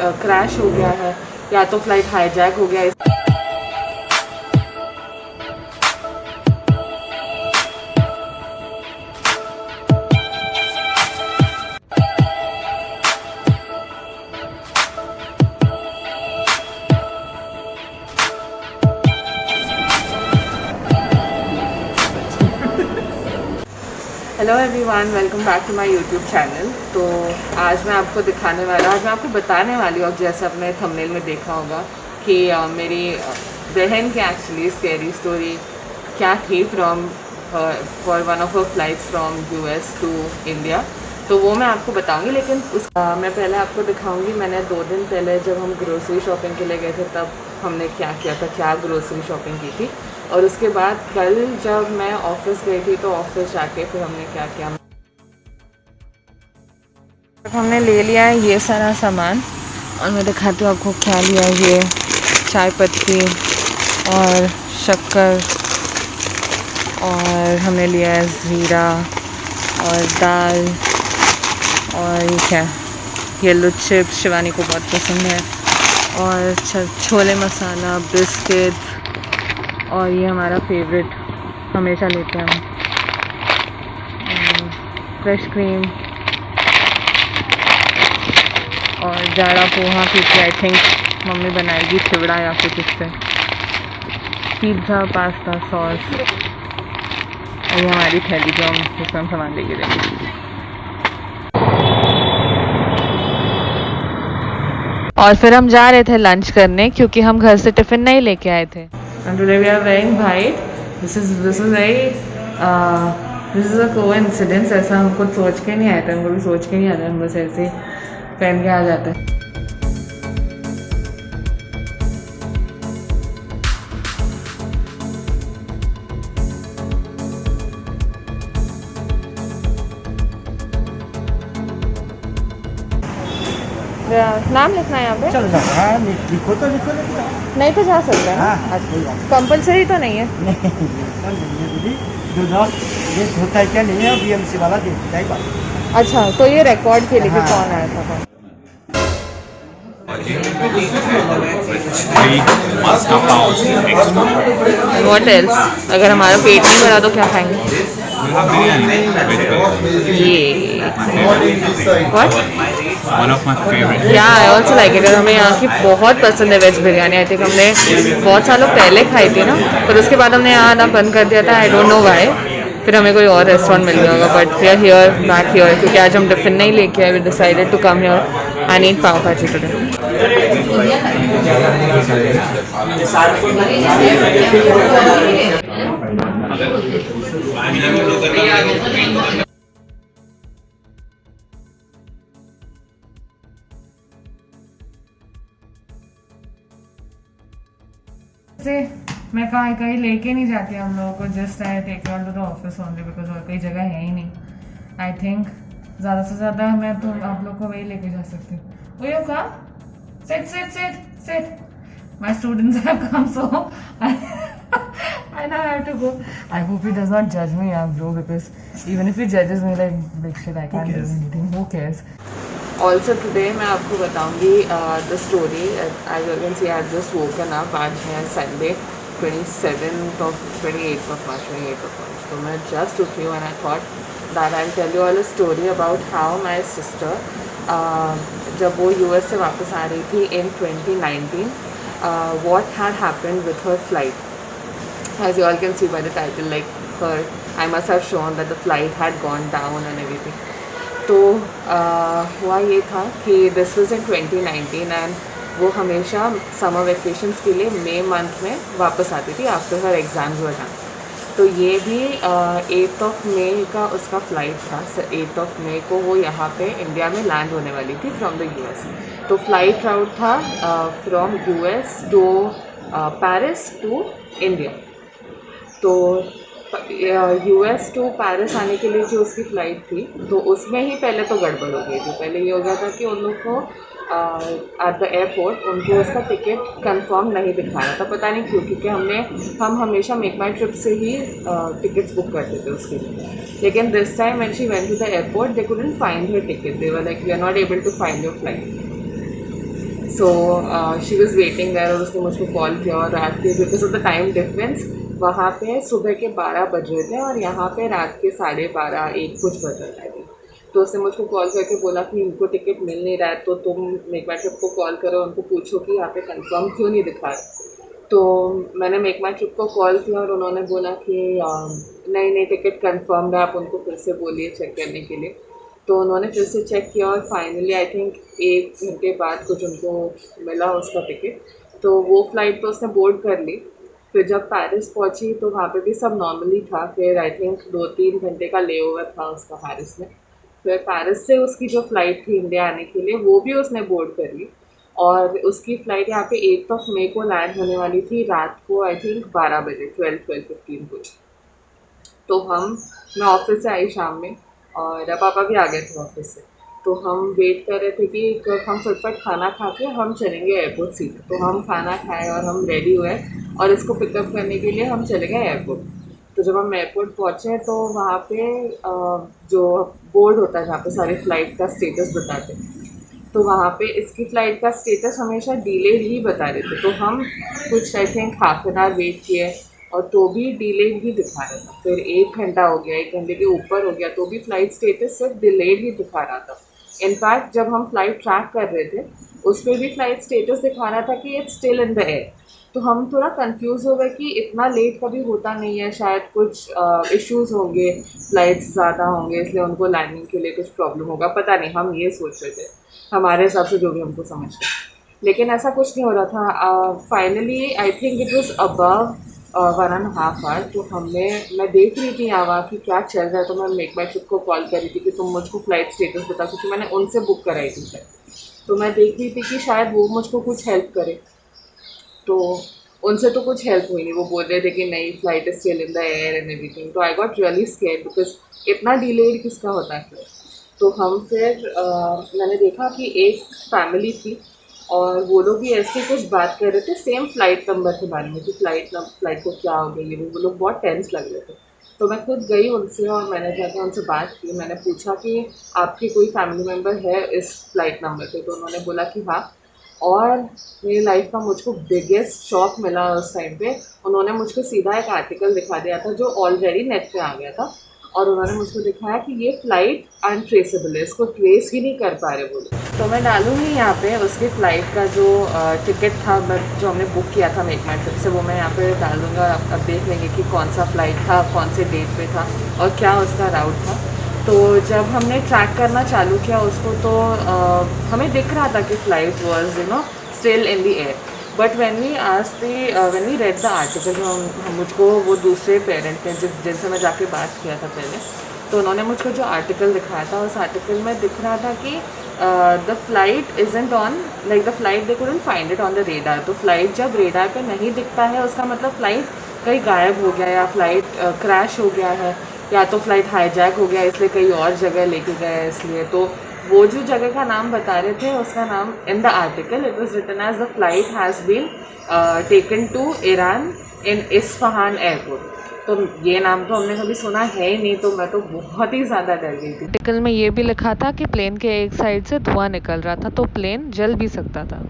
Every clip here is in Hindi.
क्रैश हो गया है या तो फ्लाइट हाईजैक हो गया है। Hello everyone, welcome back to my YouTube channel. तो आज मैं आपको बताने वाली हूँ, जैसे आपने थंबनेल में देखा होगा कि मेरी बहन की एक्चुअली स्कैरी स्टोरी क्या थी for one of a flights from US to India. तो वो मैं आपको बताऊंगी, लेकिन मैं पहले आपको दिखाऊंगी मैंने 2 दिन पहले जब हम ग्रोसरी शॉपिंग के लिए गए थे तब हमने क्या किया था, क्या ग्रोसरी शॉपिंग की थी। और उसके बाद कल जब मैं ऑफिस गई थी तो ऑफिस जाके फिर हमने क्या किया, हमने ले लिया है ये सारा सामान। और मैं दिखाती हूँ आपको क्या लिया है। ये चाय पत्ती और शक्कर, और हमने लिया है ज़ीरा और दाल, और ये क्या, येलो चिप्स शिवानी को बहुत पसंद है, और छोले मसाला, बिस्किट, और ये हमारा फेवरेट हमेशा लेते हैं हम, फ्रेश क्रीम, और जाड़ा पोहा क्योंकि आई थिंक मम्मी बनाएगी चिवड़ा या फिर कुछ से, पिज़्ज़ा, पास्ता, सॉस, और ये हमारी थैली जो हम जिसमें हम सामान लेके जाएंगे। और फिर हम जा रहे थे लंच करने क्योंकि हम घर से टिफ़िन नहीं लेके आए थे। And today we are wearing white. This is a coincidence. ऐसा हम कुछ सोच के नहीं आए थे, हमको भी सोच के नहीं आता, हम बस ऐसे पहन के आ जाते हैं। नाम लिखना है यहाँ पे? चल जाता है, लिखो तो लिखो नहीं तो जा सकते हैं। हाँ, कंपलसरी तो नहीं है। दीदी ये होता है क्या नहीं है, बीएमसी वाला देखता है बात। अच्छा, तो ये रिकॉर्ड के लिए कि कौन आया था? What else? अगर हमारा पेट नहीं भरा तो क्या खाएंगे? ये What? One of my favorite. Yeah, I also like it. हमें यहाँ की बहुत पसंद है वेज बिरयानी। आई थिंक हमने बहुत सालों पहले खाई थी ना, पर उसके बाद हमने यहाँ आना बंद कर दिया था। I don't know why. फिर हमें कोई और रेस्टोरेंट मिल गया होगा, but we are here, back here, क्योंकि आज हम टिफिन नहीं लेके आए। We decided to come here and eat pav bhaji today. मैं कहीं लेके नहीं जाती हम लोगों को, just I take on to the office only because और कोई जगह है ही नहीं। आई थिंक ज़्यादा से ज़्यादा मैं तो आप लोग को वही लेके जा सकती हूँ। वो you come, sit sit sit sit, my students have come, so I now have to go. I hope he does not judge me, bro, because even if he judges me like big shit, I can't do anything. Who cares? Also today मैं आपको बताऊंगी the story. As you can see, I just woken up. आज है Sunday, 28th of March. तो मैं just उठी हूँ and I thought that I'll tell you all a story about how my sister जब वो US से वापस आ रही थी in 2019, what had happened with her flight. As you all can see by the title, like I must have shown that the flight had gone down and everything. तो हुआ ये था कि दिस वाज इन 2019 एंड वो हमेशा समर वेकेशंस के लिए मई मंथ में वापस आती थी after her exams were done. तो ये भी 8 मई का उसका फ़्लाइट था। 8 मई को वो यहाँ पे इंडिया में लैंड होने वाली थी फ्रॉम द यूएस। तो फ्लाइट राउट था from US to Paris to India. तो यूएस टू पेरिस आने के लिए जो उसकी फ़्लाइट थी, तो उसमें ही पहले तो गड़बड़ हो गई थी। पहले ये हो गया था कि उन लोग को एट द एयरपोर्ट उनको उसका टिकट कंफर्म नहीं दिखा रहा था, पता नहीं क्यों, क्योंकि हम हमेशा मेक माई ट्रिप से ही टिकट्स बुक करते थे उसके लिए। लेकिन this time when she went to the airport they couldn't find her ticket, they were like we are not able to find your flight. So she was waiting there और उसने मुझको कॉल किया और रात के because of the time difference वहाँ पे सुबह के 12 बज रहे थे और यहाँ पे रात के 12:30 1 कुछ बज रहा था। तो उसने मुझको कॉल करके बोला कि इनको टिकट मिल नहीं रहा है तो तुम मेक माई ट्रिप को कॉल करो, उनको पूछो कि यहाँ पे कंफर्म क्यों नहीं दिखा रहा। तो मैंने मेक माई ट्रिप को कॉल किया और उन्होंने बोला कि नहीं नहीं टिकट कंफर्म है, आप उनको फिर से बोलिए चेक करने के लिए। तो उन्होंने फिर से चेक किया और फाइनली आई थिंक 1 घंटे बाद कुछ उनको मिला उसका टिकट। तो वो फ़्लाइट तो उसने बोर्ड कर ली। फिर जब पेरिस पहुंची तो वहाँ पे भी सब नॉर्मली था। फिर आई थिंक 2-3 घंटे का ले ओवर था उसका पेरिस में। फिर पेरिस से उसकी जो फ़्लाइट थी इंडिया आने के लिए वो भी उसने बोर्ड कर ली और उसकी फ़्लाइट यहाँ पे 8 मई को लैंड होने वाली थी रात को आई थिंक 12 बजे 12-12:15 कुछ। तो मैं ऑफिस से आई शाम में और पापा भी आ गए थे ऑफिस से। तो हम वेट कर रहे थे कि कब हम फटफट खाना खा के हम चलेंगे एयरपोर्ट सीधे। तो हम खाना खाए और हम रेडी हुए और इसको पिकअप करने के लिए हम चले गए एयरपोर्ट। तो जब हम एयरपोर्ट पहुँचे तो वहाँ पे जो बोर्ड होता है जहाँ पे सारे फ़्लाइट का स्टेटस बताते हैं, तो वहाँ पे इसकी फ़्लाइट का स्टेटस हमेशा डिलेड ही बता रहे थे। तो हम कुछ I think half an hour wait किए और तो भी डिलेड ही दिखा रहा था। फिर 1 घंटा हो गया, 1 घंटे के ऊपर हो गया तो भी फ़्लाइट स्टेटस सिर्फ डिलेड ही दिखा रहा था। इनफैक्ट जब हम फ़्लाइट ट्रैक कर रहे थे उस पर भी फ़्लाइट स्टेटस दिखा रहा था कि it's still in the air. तो हम थोड़ा कंफ्यूज हो गए कि इतना लेट कभी होता नहीं है, शायद कुछ इश्यूज़ होंगे, फ़्लाइट्स ज़्यादा होंगे इसलिए उनको लैंडिंग के लिए कुछ प्रॉब्लम होगा, पता नहीं, हम ये सोच रहे थे हमारे हिसाब से जो भी हमको समझते। लेकिन ऐसा कुछ नहीं हो रहा था। Finally I think it was above 1.5 hour. तो मैं देख रही थी यहाँ वहाँ कि क्या चल रहा है। तो मैं मेक माई ट्रिप को कॉल कर रही थी कि तुम मुझको फ़्लाइट स्टेटस बता, क्योंकि मैंने उनसे बुक कराई थी फ्लाइट। तो मैं देख रही थी कि शायद वो मुझको कुछ हेल्प करे। तो उनसे तो कुछ हेल्प हुई नहीं, वो बोल रहे थे कि नई flight is still in the air and everything. तो I got really scared because इतना डिलेड किसका होता है फिर। तो हम फिर मैंने देखा कि एक फैमिली थी और वो लोग भी ऐसे कुछ बात कर रहे थे सेम फ़्लाइट नंबर के बारे में कि फ़्लाइट को क्या हो गई है। वो लोग बहुत टेंस लग रहे थे। तो मैं खुद गई उनसे और मैंने जाकर उनसे बात की। मैंने पूछा कि आपके कोई फैमिली मेम्बर है इस फ़्लाइट नंबर पे? तो उन्होंने बोला कि हाँ। और मेरी लाइफ का मुझको बिगेस्ट शॉक मिला उस टाइम पे। उन्होंने मुझको सीधा एक आर्टिकल दिखा दिया था जो ऑलरेडी नेट पे आ गया था और उन्होंने मुझको दिखाया कि ये फ़्लाइट अनट्रेसेबल है, इसको ट्रेस ही नहीं कर पा रहे वो लोग। तो मैं डालूँगी यहाँ पे उसकी फ़्लाइट का जो टिकट था जो हमने बुक किया था मेक माई ट्रिप से, वो मैं यहाँ पे डाल दूँगा। अब देख लेंगे कि कौन सा फ़्लाइट था, कौन से डेट पे था और क्या उसका राउट था। तो जब हमने ट्रैक करना चालू किया उसको तो हमें दिख रहा था कि flight was still in the air. But when we read the article, जो हम मुझको वो दूसरे पेरेंट ने जिनसे मैं जाके बात किया था पहले, तो उन्होंने मुझको जो आर्टिकल दिखाया था उस आर्टिकल में दिख रहा था कि the flight isn't on, like the flight they couldn't find it on the radar. तो फ्लाइट जब रेडार पे नहीं दिखता है उसका मतलब फ़्लाइट कहीं गायब हो गया या फ्लाइट क्रैश हो गया है या तो फ्लाइट हाईजैक हो गया इसलिए कहीं और जगह लेके गए इसलिए। तो वो जो जगह का नाम बता रहे थे उसका नाम in the article it was written as the flight has been taken to Iran in Isfahan airport. तो ये नाम तो हमने कभी सुना है ही नहीं, तो मैं तो बहुत ही ज़्यादा डर गई थी। आर्टिकल में ये भी लिखा था कि प्लेन के एक साइड से धुआं निकल रहा था तो प्लेन जल भी सकता था।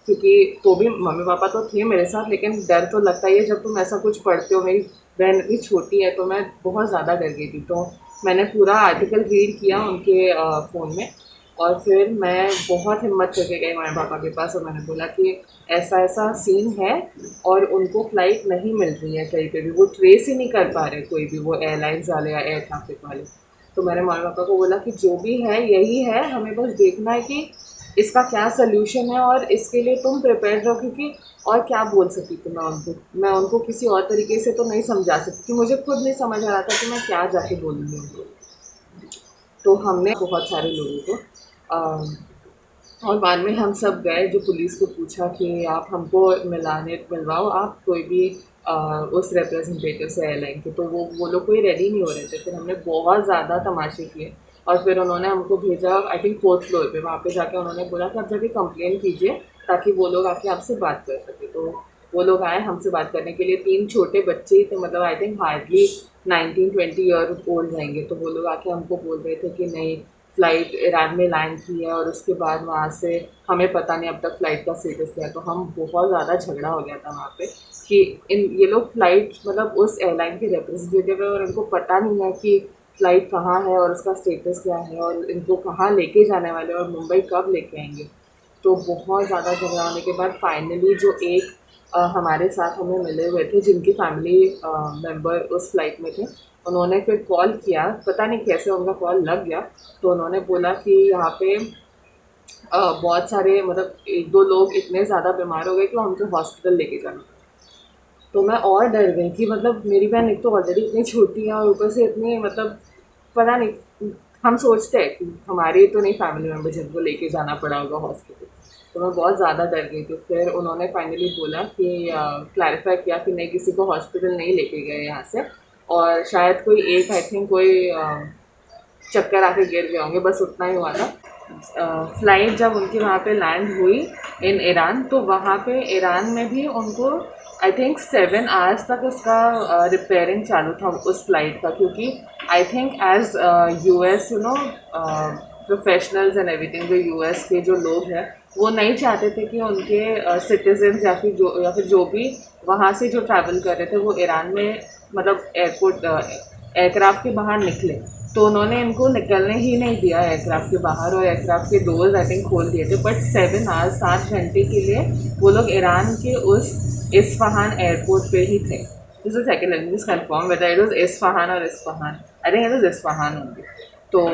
क्योंकि तो भी मम्मी पापा तो थे मेरे साथ, लेकिन डर तो लगता ही है जब तुम ऐसा कुछ पढ़ते हो। मेरी बहन भी छोटी है तो मैं बहुत ज़्यादा डर गई थी। तो मैंने पूरा आर्टिकल रीड किया उनके फ़ोन में और फिर मैं बहुत हिम्मत करके गई मम्मी पापा के पास और मैंने बोला कि ऐसा ऐसा सीन है और उनको फ़्लाइट नहीं मिल रही है कहीं पे भी, वो ट्रेस ही नहीं कर पा रहे कोई भी, वो एयरलाइंस वाले या एयर ट्रैफिक वाले। तो मैंने मम्मी पापा को बोला कि जो भी है यही है, हमें बस देखना है कि इसका क्या सल्यूशन है और इसके लिए तुम प्रिपेयर रहो। क्योंकि और क्या बोल सकती थी मैं उनको किसी और तरीके से तो नहीं समझा सकती कि मुझे खुद नहीं समझ आ रहा था कि मैं क्या जाके बोलूँगी उनको। तो हमने बहुत सारे लोगों को और बाद में हम सब गए, जो पुलिस को पूछा कि आप हमको मिलवाओ आप कोई भी उस रिप्रेजेंटेटिव से एयरलाइन के। तो वो लोग कोई रेडी नहीं हो रहे थे। फिर हमने बहुत ज़्यादा तमाशे किए और फिर उन्होंने हमको भेजा आई थिंक 4th फ्लोर पे। वहाँ पे जाके उन्होंने बोला कि आप जाके कंप्लेन कीजिए ताकि वो लोग आके आपसे बात कर सके। तो वो लोग आए हमसे बात करने के लिए। 3 छोटे बच्चे ही थे, मतलब I think hardly 19-20 year old रहेंगे। तो वो लोग आके हमको बोल रहे थे कि नहीं, फ़्लाइट ईरान में लैंड की है और उसके बाद वहाँ से हमें पता नहीं अब तक फ़्लाइट का स्टेटस क्या है। तो हम बहुत ज़्यादा झगड़ा हो गया था वहाँ पे कि ये लोग फ़्लाइट मतलब उस एयरलाइन के रिप्रेजेंटेटिव है और इनको पता नहीं है कि फ़्लाइट कहाँ है और उसका स्टेटस क्या है और इनको कहाँ लेके जाने वाले हैं और मुंबई कब लेके आएंगे। तो बहुत ज़्यादा झगड़ा होने के बाद फाइनली जो एक हमारे साथ हमें मिले हुए थे जिनकी फैमिली मेंबर उस फ्लाइट में थे, उन्होंने फिर कॉल किया, पता नहीं कैसे उनका कॉल लग गया। तो उन्होंने बोला कि यहाँ पे बहुत सारे मतलब 1-2 लोग इतने ज़्यादा बीमार हो गए कि उनको हॉस्पिटल लेके जाना। तो मैं और डर गई कि मतलब मेरी बहन एक तो ऑलरेडी इतनी छोटी है और ऊपर से इतनी मतलब पता नहीं, हम सोचते हैं कि हमारे तो नहीं फैमिली मेम्बर जिनको लेके जाना पड़ा होगा हॉस्पिटल। तो मैं बहुत ज़्यादा डर गई थी। फिर उन्होंने फाइनली बोला कि क्लैरिफाई किया कि नहीं, किसी को हॉस्पिटल नहीं लेके गए यहाँ से और शायद कोई एक आई थिंक कोई चक्कर आके गिर गए होंगे, बस उतना ही हुआ था। फ़्लाइट जब उनकी वहाँ पे लैंड हुई इन ईरान, तो वहाँ पे ईरान में भी उनको आई थिंक 7 आवर्स तक उसका रिपेयरिंग चालू था उस फ़्लाइट का, क्योंकि I think as US professionals and everything, जो यूएस के जो लोग हैं वो नहीं चाहते थे कि उनके सिटीजन्स या फिर जो भी वहाँ से जो ट्रैवल कर रहे थे वो ईरान में मतलब एयरक्राफ्ट के बाहर निकले। तो उन्होंने इनको निकलने ही नहीं दिया एयरक्राफ्ट के बाहर और एयरक्राफ्ट के डोर्स आई थिंक खोल दिए थे। बट 7 आवर्स 7 घंटे के लिए वो लोग ईरान के उस इस्फहान एयरपोर्ट पे ही थे। This is second, let me just confirm whether it was Isfahan और Isfahan, I think it was Isfahan only. तो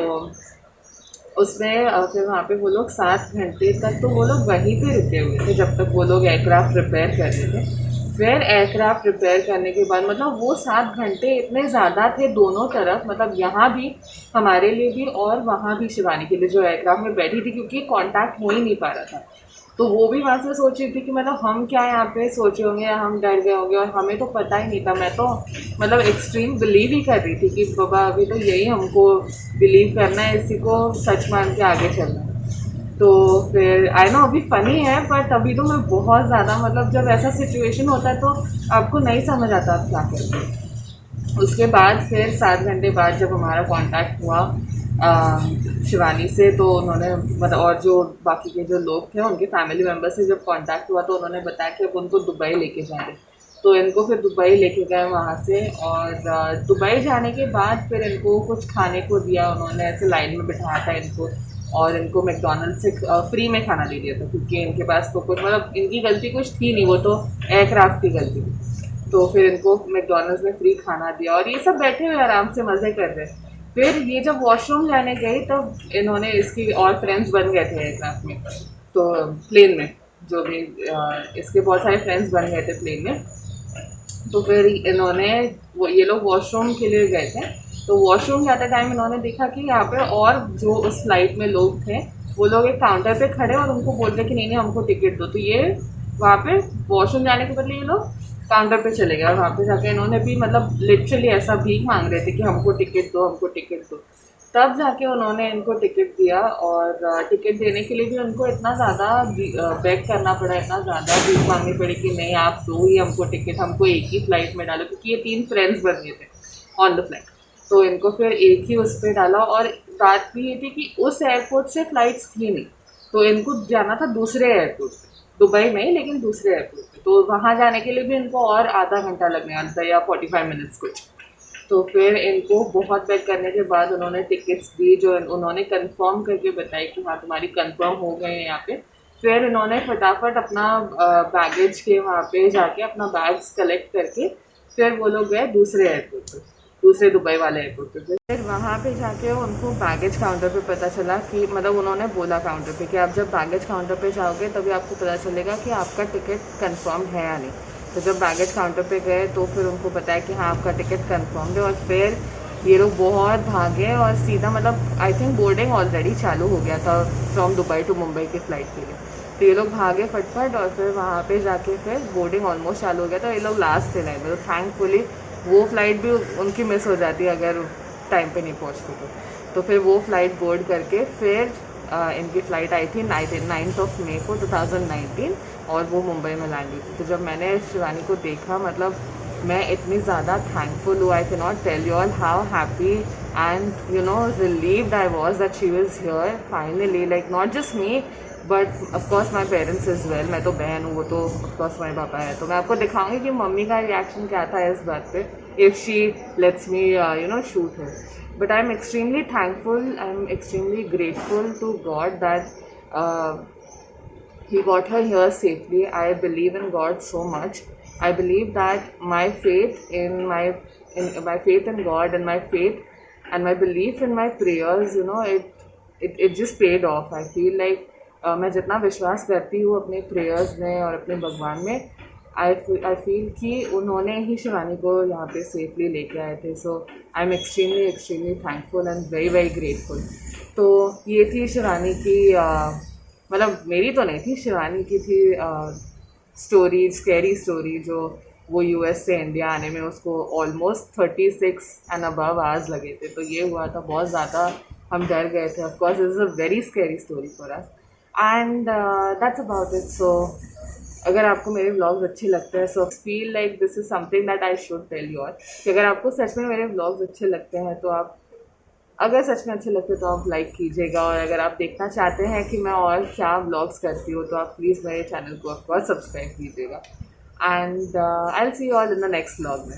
उसमें फिर वहाँ पे वो लोग 7 घंटे तक तो वो लोग वहीं पे रुके हुए थे जब तक वो लोग एयरक्राफ्ट रिपेयर कर रहे थे। फिर एयरक्राफ्ट रिपेयर करने के बाद मतलब वो 7 घंटे इतने ज़्यादा थे दोनों तरफ, मतलब यहाँ भी हमारे लिए भी और वहाँ भी शिवानी के लिए जो एयरक्राफ्ट में बैठी थी, क्योंकि कांटेक्ट हो ही नहीं पा रहा था। तो वो भी वहाँ से सोच रही थी कि मतलब हम क्या यहाँ पे सोचे होंगे या हम डर गए होंगे, और हमें तो पता ही नहीं था। मैं तो मतलब एक्सट्रीम बिलीव ही कर रही थी कि बाबा अभी तो यही हमको बिलीव करना है, इसी को सच मान के आगे चलना है। तो फिर आई नो अभी फ़नी है, बट अभी तो मैं बहुत ज़्यादा मतलब जब ऐसा सिचुएशन होता है तो आपको नहीं समझ आता आप क्या करें। उसके बाद फिर 7 घंटे बाद जब हमारा कांटेक्ट हुआ शिवानी से, तो उन्होंने मतलब और जो बाकी के जो लोग थे उनके फैमिली मेम्बर से जब कांटेक्ट हुआ तो उन्होंने बताया कि अब उनको दुबई लेके जाएंगे। तो इनको फिर दुबई लेके गए वहाँ से, और दुबई जाने के बाद फिर इनको कुछ खाने को दिया उन्होंने, ऐसे लाइन में बिठाया था इनको और इनको मैकडॉनल्ड से फ्री में खाना दे दिया था, क्योंकि इनके पास तो कुछ मतलब इनकी गलती कुछ थी नहीं, वो तो एयरक्राफ्ट की गलती थी। तो फिर इनको मैकडॉनल्ड्स में फ्री खाना दिया और ये सब बैठे हुए आराम से मज़े कर रहे। फिर ये जब वॉशरूम जाने गई तब इन्होंने इसकी और फ्रेंड्स बन गए थे एयरक्राफ्ट में, तो प्लेन में जो भी इसके बहुत सारे फ्रेंड्स बन गए थे प्लेन में। तो फिर इन्होंने ये लोग वॉशरूम के लिए गए थे, तो वॉशरूम जाते टाइम इन्होंने देखा कि यहाँ पे और जो उस फ्लाइट में लोग थे वो लोग एक काउंटर पे खड़े और उनको बोलते कि नहीं नहीं हमको टिकट दो। तो ये वहाँ पे वॉशरूम जाने के बदले ये लोग काउंटर पे चले गए और वहाँ पे जाके इन्होंने भी मतलब लिटरली ऐसा भीख मांग रहे थे कि हमको टिकट दो, हमको टिकट दो। तब जाके उन्होंने इनको टिकट दिया, और टिकट देने के लिए भी उनको इतना ज़्यादा बेग करना पड़ा, इतना ज़्यादा भीख मांगनी पड़ी कि नहीं आप दो ही हमको टिकट, हमको एक ही फ़्लाइट में डालो, क्योंकि ये 3 फ्रेंड्स बन गए थे ऑन द फ्लाइट। तो इनको फिर एक ही उस पर डाला, और बात भी ये थी कि उस एयरपोर्ट से फ़्लाइट्स थी नहीं, तो इनको जाना था दूसरे एयरपोर्ट पर, दुबई में ही लेकिन दूसरे एयरपोर्ट पे। तो वहाँ जाने के लिए भी इनको और आधा घंटा लगने वाला था या 45 मिनट्स कुछ। तो फिर इनको बहुत वेट करने के बाद उन्होंने टिकट्स दी, जो उन्होंने कंफर्म करके बताई कि हाँ तुम्हारी कंफर्म हो गए हैं यहाँ पे। फिर इन्होंने फटाफट अपना बैगेज के वहाँ पे जाके अपना बैग्स कलेक्ट करके फिर वो लोग गए दूसरे एयरपोर्ट पर, दूसरे दुबई वाले एयरपोर्ट पे। फिर वहाँ पे जाके उनको बैगेज काउंटर पे पता चला कि मतलब उन्होंने बोला काउंटर पे कि आप जब बैगेज काउंटर पे जाओगे तभी आपको पता चलेगा कि आपका टिकट कंफर्म है या नहीं। तो जब बैगेज काउंटर पे गए तो फिर उनको बताया कि हाँ आपका टिकट कंफर्म है, और फिर ये लोग बहुत भागे और सीधा मतलब आई थिंक बोर्डिंग ऑलरेडी चालू हो गया था फ्रॉम दुबई टू मुंबई की फ़्लाइट के लिए। तो ये लोग भागे फटफट और फिर वहाँ पे जाके फिर बोर्डिंग ऑलमोस्ट चालू हो गया था, ये लोग लास्ट थे लाइन में। तो थैंकफुली वो फ़्लाइट भी उनकी मिस हो जाती अगर टाइम पे नहीं पहुँचती तो फिर वो फ़्लाइट बोर्ड करके फिर इनकी फ़्लाइट आई थी 9 मई को 2019, और वो मुंबई में लैंड हुई थी। तो जब मैंने शिवानी को देखा मतलब मैं इतनी ज़्यादा थैंकफुल हूँ, I can not tell you all how happy and relieved I was that she was here finally, like not just me but of course my parents as well. मैं तो बहन हूँ, वो तो of course मेरे पापा है, तो मैं आपको दिखाऊंगी कि मम्मी का रिएक्शन क्या था इस बात पे if she lets me shoot her. But I'm extremely thankful, I'm extremely grateful to God that He got her here safely. I believe in God so much. I believe that my faith in my faith in God and my faith and my belief in my prayers, it just paid off. I feel like मैं जितना विश्वास करती हूँ अपने प्रेयर्स में और अपने भगवान में, आई फील कि उन्होंने ही शिवानी को यहाँ पे सेफली लेके आए थे. So I am extremely thankful and very very grateful. तो ये थी शिवानी की मतलब मेरी तो नहीं थी, शिवानी की थी स्टोरी, स्कैरी स्टोरी, जो वो यूएस से इंडिया आने में उसको ऑलमोस्ट 36 एंड अबव आवर्स लगे थे. तो ये हुआ था, बहुत ज़्यादा हम डर गए थे. Of course this is a very scary story for us and that's about it. So अगर आपको मेरे व्लॉग्स अच्छे लगते हैं, so feel like this is something that I should tell you all, कि अगर आपको सच में मेरे व्लॉग्स अच्छे लगते हैं तो आप, अगर सच में अच्छे लगते तो आप लाइक कीजिएगा. और अगर आप देखना चाहते हैं कि मैं और क्या व्लॉग्स करती हूँ तो आप प्लीज़ मेरे चैनल को ऑफकोर्स सब्सक्राइब कीजिएगा. And I will see you all in the next vlog में.